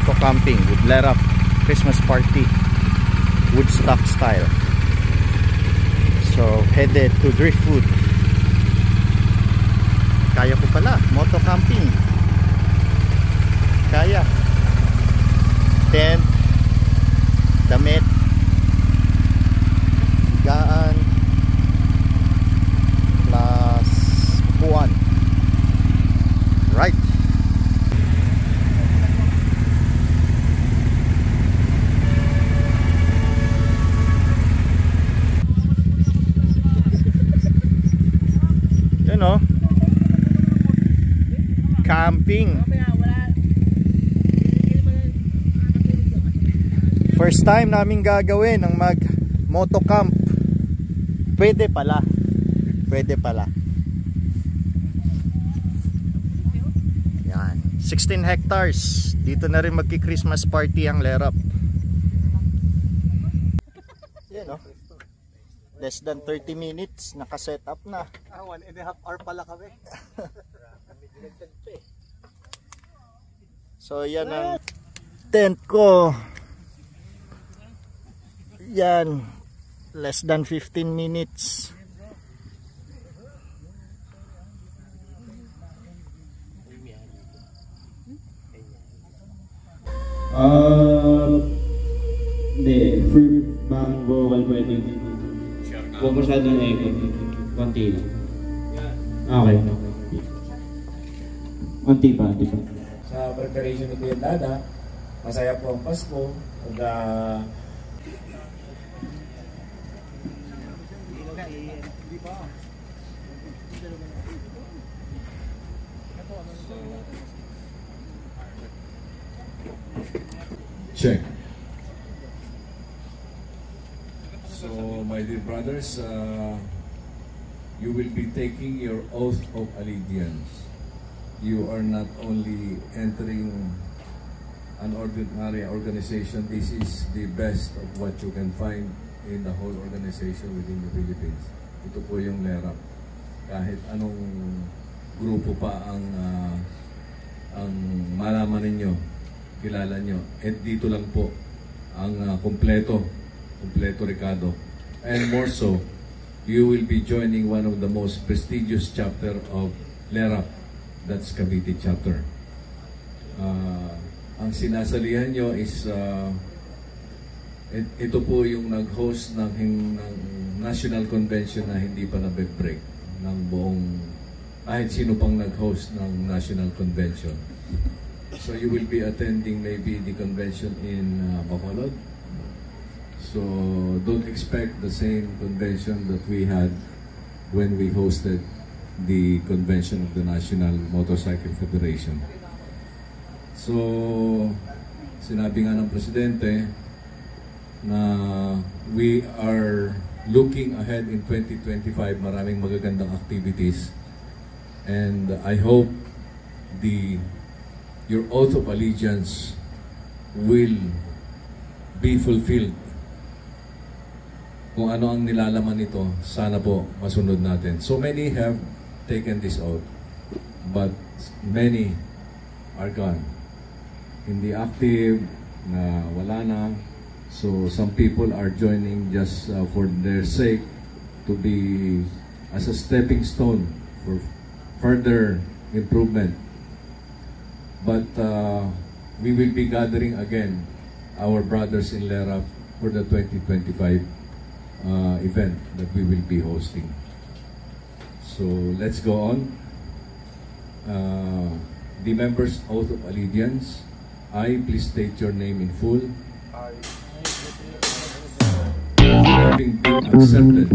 moto camping with Lerap Christmas party, Woodstock style. So headed to Driftwood. Kaya ko pala moto camping, kaya. Tent, damit, gaan, plus upuan. Right. Yan o, camping. First time namin gagawin ang mag moto camp. Pwede pala. Pwede pala. Yan, 16 hectares. Dito na rin magki-Christmas party ang Lerap. Yan o, less than 30 minutes naka-set up na. 1.5 hour pala kami. So yan ang tent ko. Yan, less than 15 minutes. Hindi, fruit mango 120. Huwag masyadong eco. Konti lang. Okay. Konti pa. Sa preparation ni Kuya Dada, masaya po ang Pasko. Check. So, my dear brothers, you will be taking your oath of allegiance. You are not only entering an ordinary organization, this is the best of what you can find in the whole organization within the Philippines. Ito po yung Lerap. Kahit anong grupo pa ang malaman ninyo, kilala nyo, at dito lang po ang kompleto Ricardo. And more so, you will be joining one of the most prestigious chapter of Lerap, that's Cavite chapter. Ang sinasalihan nyo is ito po yung nag-host ng national convention na hindi pa na-break ng buong, kahit sino pang nag-host ng national convention. So you will be attending maybe the convention in Bacolod. So don't expect the same convention that we had when we hosted the convention of the National Motorcycle Federation. So sinabi nga ng Presidente na we are looking ahead in 2025, maraming magagandang activities, and I hope your oath of allegiance will be fulfilled. Kung ano ang nilalaman nito, sana po masunod natin. So many have taken this oath, but many are gone. Hindi active, na wala na. So some people are joining just for their sake, to be as a stepping stone for further improvement. But we will be gathering again our brothers in Lerap for the 2025 event that we will be hosting. So let's go on. The members' oath of allegiance. I, please state your name in full. Having been accepted